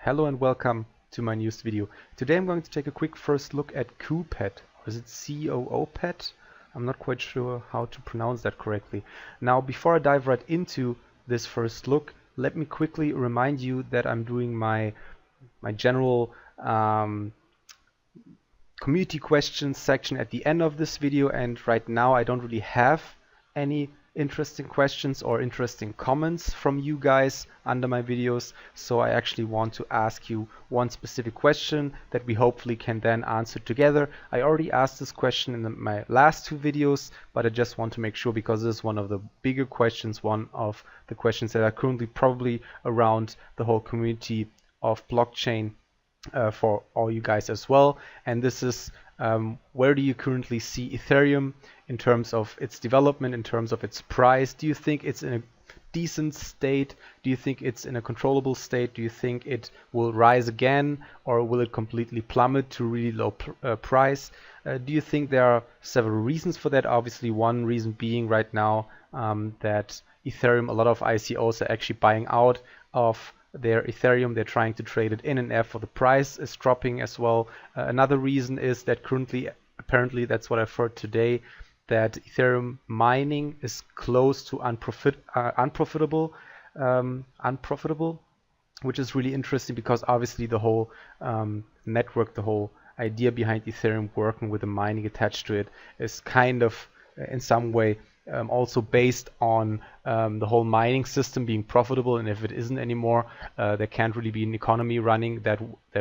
Hello and welcome to my newest video. Today I'm going to take a quick first look at Coopet, or is it Coopet? I'm not quite sure how to pronounce that correctly. Now, before I dive right into this first look, let me quickly remind you that I'm doing my general community questions section at the end of this video, and right now I don't really have any interesting questions or interesting comments from you guys under my videos, so I actually want to ask you one specific question that we hopefully can then answer together. I already asked this question in my last two videos, but I just want to make sure, because this is one of the bigger questions, one of the questions that are currently probably around the whole community of blockchain for all you guys as well. And this is where do you currently see Ethereum in terms of its development, in terms of its price? Do you think it's in a decent state? Do you think it's in a controllable state? Do you think it will rise again, or will it completely plummet to really low price? Do you think there are several reasons for that? Obviously, one reason being right now that Ethereum, a lot of ICOs are actually buying out of their Ethereum. They're trying to trade it in, and therefore the price is dropping as well. Another reason is that currently, apparently that's what I've heard today, that Ethereum mining is close to unprofitable, which is really interesting, because obviously the whole network, the whole idea behind Ethereum working with the mining attached to it is kind of in some way also based on the whole mining system being profitable, and if it isn't anymore, there can't really be an economy running that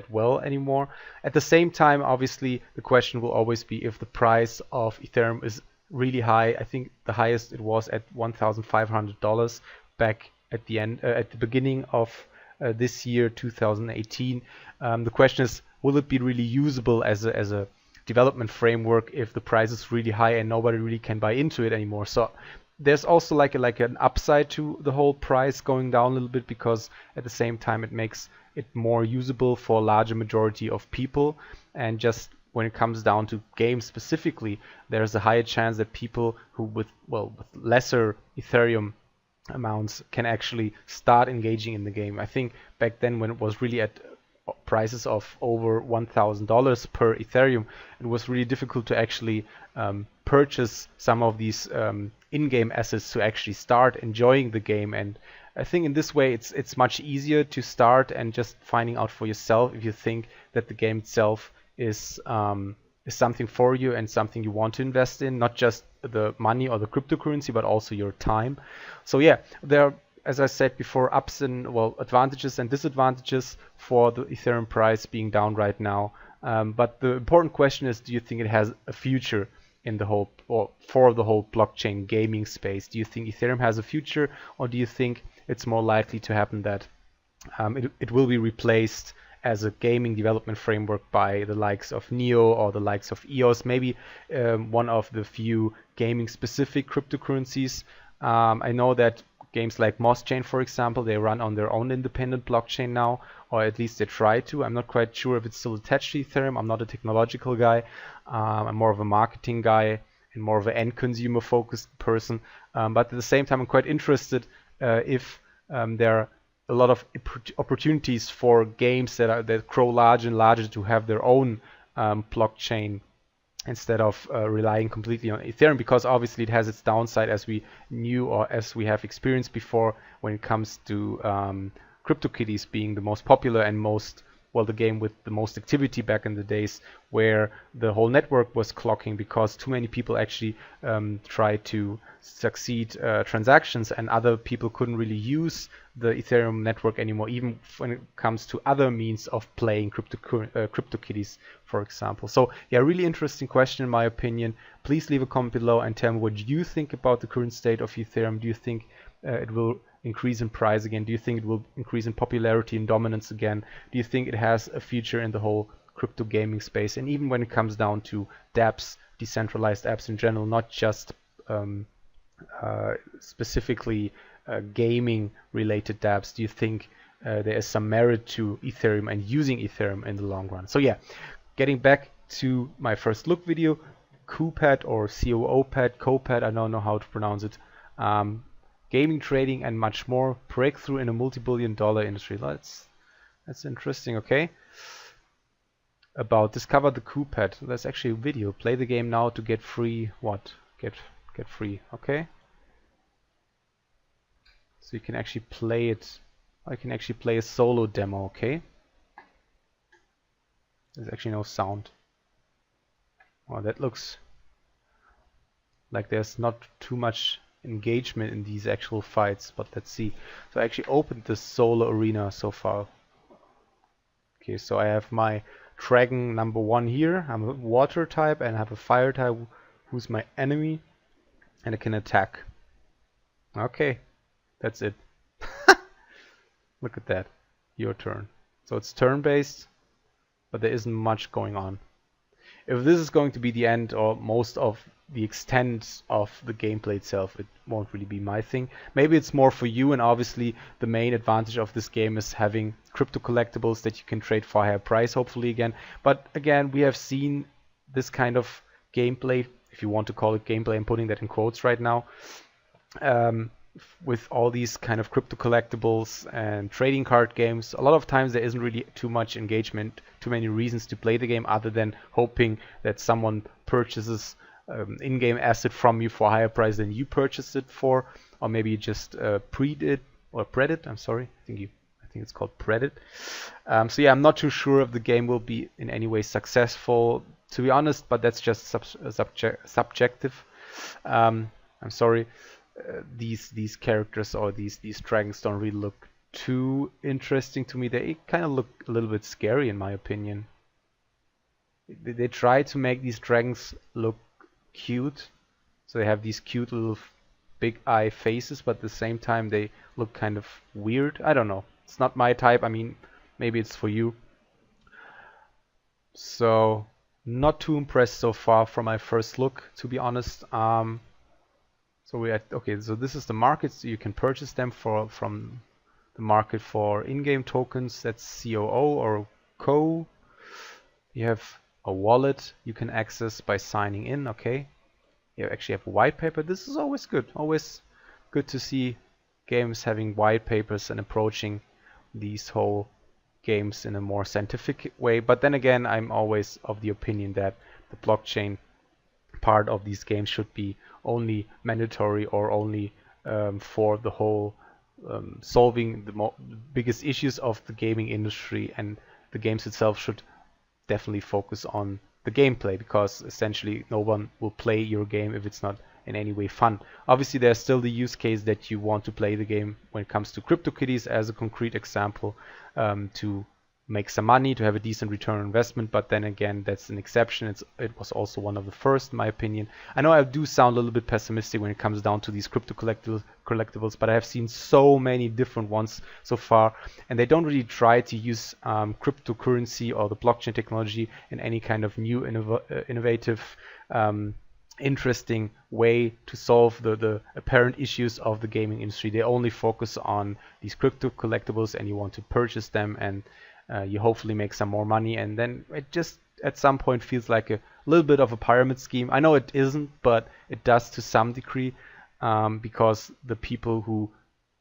well anymore. At the same time, obviously, the question will always be if the price of Ethereum is really high. I think the highest it was at $1,500 back at the beginning of this year, 2018. The question is, will it be really usable as a development framework if the price is really high and nobody really can buy into it anymore? So there's also like an upside to the whole price going down a little bit, because at the same time it makes it more usable for a larger majority of people. And just when it comes down to games specifically, there's a higher chance that people who with lesser Ethereum amounts can actually start engaging in the game. I think back then, when it was really at prices of over $1,000 per Ethereum, it was really difficult to actually purchase some of these in-game assets to actually start enjoying the game. And I think in this way it's much easier to start and just finding out for yourself if you think that the game itself is something for you and something you want to invest in, not just the money or the cryptocurrency, but also your time. So yeah, there are, as I said before, advantages and disadvantages for the Ethereum price being down right now. But the important question is, do you think it has a future in the whole, or for the whole blockchain gaming space? Do you think Ethereum has a future, or do you think it's more likely to happen that it will be replaced as a gaming development framework by the likes of Neo or the likes of EOS, maybe one of the few gaming specific cryptocurrencies? I know that games like Mosschain, for example, they run on their own independent blockchain now, or at least they try to. I'm not quite sure if it's still attached to Ethereum. I'm not a technological guy. I'm more of a marketing guy and more of an end consumer focused person. But at the same time, I'm quite interested if there are a lot of opportunities for games that grow larger and larger to have their own blockchain instead of relying completely on Ethereum, because obviously it has its downside, as we knew or as we have experienced before, when it comes to Cryptokitties being the most popular and the game with the most activity back in the days, where the whole network was clocking because too many people actually tried to succeed transactions, and other people couldn't really use the Ethereum network anymore, even when it comes to other means of playing Cryptokitties, for example. So yeah, really interesting question in my opinion. Please leave a comment below and tell me what you think about the current state of Ethereum. Do you think it will increase in price again? Do you think it will increase in popularity and dominance again? Do you think it has a future in the whole crypto gaming space? And even when it comes down to dApps, decentralized apps in general, not just specifically gaming related dApps, do you think there is some merit to Ethereum and using Ethereum in the long run? So yeah, getting back to my first look video, Coopet or Coopet, I don't know how to pronounce it. Gaming, trading, and much more. Breakthrough in a multi-billion-dollar industry. Let's That's interesting. Okay. About discover the Coopet. There's actually a video. Play the game now to get free. What? Get free. Okay. So you can actually play it. I can actually play a solo demo. Okay. There's actually no sound. Well, that looks like there's not too much engagement in these actual fights, but let's see. So I actually opened the solo arena so far. Okay, so I have my dragon number 1 here. I'm a water type and I have a fire type who's my enemy, and I can attack. Okay, that's it. Look at that. Your turn. So it's turn-based, but there isn't much going on. If this is going to be the end or most of the extent of the gameplay itself, it won't really be my thing. Maybe it's more for you, and obviously the main advantage of this game is having crypto collectibles that you can trade for a higher price, hopefully again. But again, we have seen this kind of gameplay, if you want to call it gameplay, I'm putting that in quotes right now, with all these kind of crypto collectibles and trading card games. A lot of times there isn't really too much engagement, too many reasons to play the game other than hoping that someone purchases in-game asset from you for a higher price than you purchased it for, or maybe you just pre-ed it or pred it. I'm sorry, I think it's called pred it. So yeah, I'm not too sure if the game will be in any way successful, to be honest, but that's just subjective. I'm sorry. These characters or these dragons don't really look too interesting to me. They kind of look a little bit scary in my opinion. They try to make these dragons look cute, so they have these cute little big eye faces, but at the same time they look kind of weird. I don't know. It's not my type. I mean, maybe it's for you. So not too impressed so far from my first look, to be honest. So so this is the market. So you can purchase them from the market for in-game tokens. That's COO or CO. You have a wallet you can access by signing in. Okay. You actually have a white paper. This is always good. Always good to see games having white papers and approaching these whole games in a more scientific way. But then again, I'm always of the opinion that the blockchain part of these games should be only mandatory or only for the whole solving the biggest issues of the gaming industry, and the games itself should definitely focus on the gameplay, because essentially no one will play your game if it's not in any way fun. Obviously there's still the use case that you want to play the game when it comes to Cryptokitties as a concrete example, to make some money, to have a decent return on investment, but then again that's an exception. It was also one of the first in my opinion. I know I do sound a little bit pessimistic when it comes down to these crypto collectibles, but I have seen so many different ones so far, and they don't really try to use cryptocurrency or the blockchain technology in any kind of new innovative interesting way to solve the apparent issues of the gaming industry. They only focus on these crypto collectibles, and you want to purchase them, and you hopefully make some more money, and then it just at some point feels like a little bit of a pyramid scheme. I know it isn't, but it does to some degree, because the people who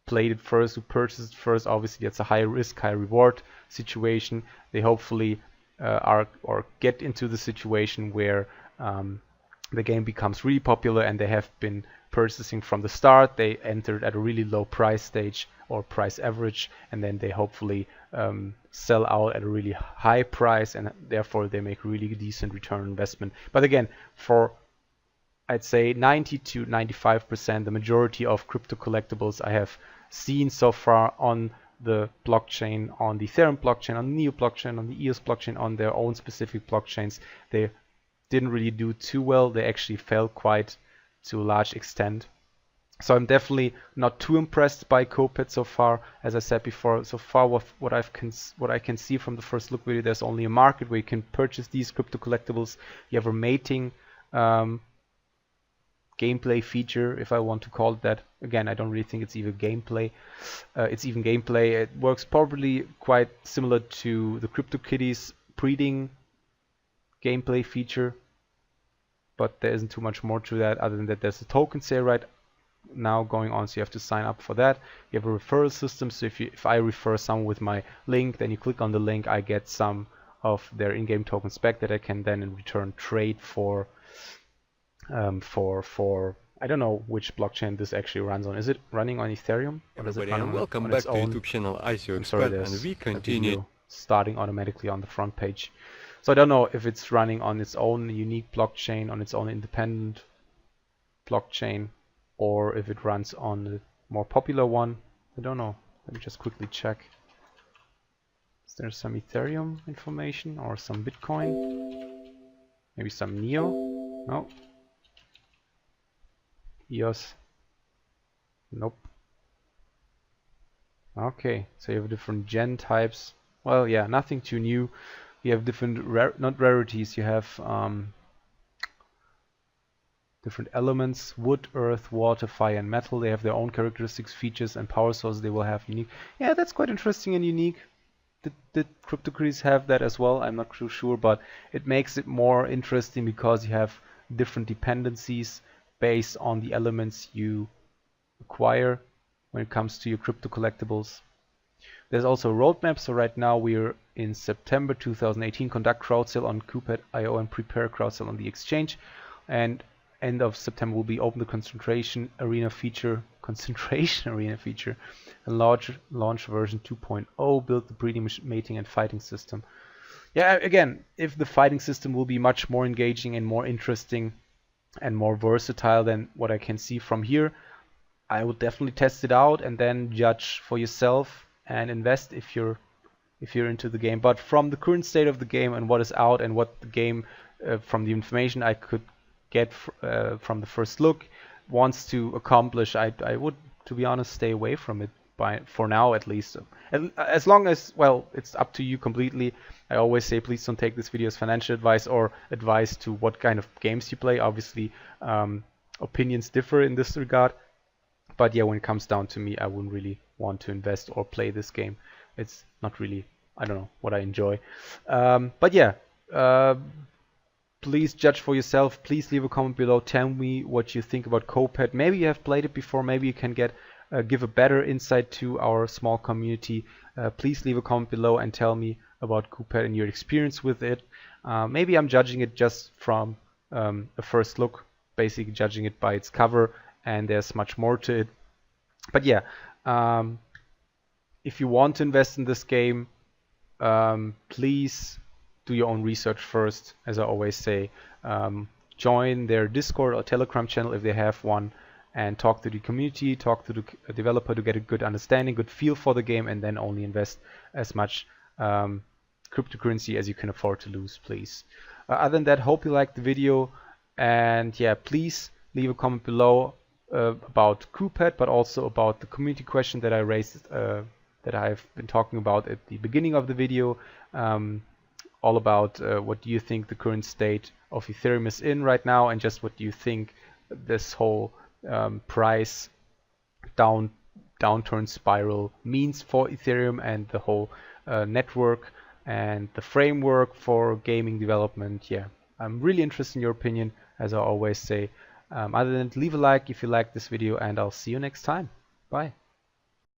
played it first, who purchased it first, obviously that's a high risk, high reward situation. They hopefully get into the situation where the game becomes really popular and they have been purchasing from the start. They entered at a really low price stage or price average, and then they hopefully sell out at a really high price, and therefore they make really decent return on investment. But again, for I'd say 90 to 95%, the majority of crypto collectibles I have seen so far on the blockchain, on the Ethereum blockchain, on the Neo blockchain, on the EOS blockchain, on their own specific blockchains, they didn't really do too well. They actually fell quite to a large extent. So I'm definitely not too impressed by Coopet so far. As I said before, so far what I can see from the first look video, there's only a market where you can purchase these crypto collectibles. You have a mating gameplay feature, if I want to call it that. Again, I don't really think it's even gameplay. It works probably quite similar to the Cryptokitties breeding gameplay feature, but there isn't too much more to that other than that there's a token sale right now going on, so you have to sign up for that. You have a referral system, so if I refer someone with my link, then you click on the link, I get some of their in-game tokens back that I can then in return trade for I don't know which blockchain this actually runs on. Is it running on Ethereum? Or does it run on welcome on back its to own? YouTube channel ICO I'm sorry, Expert, and there's we a continue. video starting automatically on the front page. So I don't know if it's running on its own unique blockchain, on its own independent blockchain, or if it runs on the more popular one. I don't know. Let me just quickly check. Is there some Ethereum information or some Bitcoin? Maybe some Neo? No. EOS? Nope. Okay, so you have different gen types. Well, yeah, nothing too new. You have different, not rarities, you have different elements: wood, earth, water, fire, and metal. They have their own characteristics, features, and power sources they will have unique. Yeah, that's quite interesting and unique. Did Cryptokitties have that as well? I'm not too sure, but it makes it more interesting because you have different dependencies based on the elements you acquire when it comes to your crypto collectibles. There's also a roadmap, so right now we're in September 2018, conduct crowd sale on Coopet.io and prepare crowd sale on the exchange. And end of September will be open the concentration arena feature, a large launch version 2.0, build the breeding, mating, and fighting system. Yeah, again, if the fighting system will be much more engaging and more interesting and more versatile than what I can see from here, I would definitely test it out and then judge for yourself and invest if you're into the game. But from the current state of the game and what is out and what the game, from the information I could get from the first look, wants to accomplish, I would, to be honest, stay away from it for now at least. As long as, well, it's up to you completely. I always say please don't take this video as financial advice or advice to what kind of games you play. Obviously, opinions differ in this regard. But yeah, when it comes down to me, I wouldn't really want to invest or play this game. It's not really, I don't know, what I enjoy. But yeah, please judge for yourself. Please leave a comment below. Tell me what you think about Coopet. Maybe you have played it before. Maybe you can give a better insight to our small community. Please leave a comment below and tell me about Coopet and your experience with it. Maybe I'm judging it just from a first look, basically judging it by its cover, and there's much more to it. But yeah, if you want to invest in this game, please do your own research first. As I always say, join their Discord or Telegram channel if they have one, and talk to the community, talk to the developer to get a good understanding, good feel for the game, and then only invest as much cryptocurrency as you can afford to lose, please. Other than that, hope you liked the video, and yeah, please leave a comment below about Coopet, but also about the community question that I raised, that I've been talking about at the beginning of the video, all about what do you think the current state of Ethereum is in right now, and just what do you think this whole price downturn spiral means for Ethereum and the whole network and the framework for gaming development. Yeah, I'm really interested in your opinion, as I always say. Other than that, leave a like if you like this video, and I'll see you next time. Bye.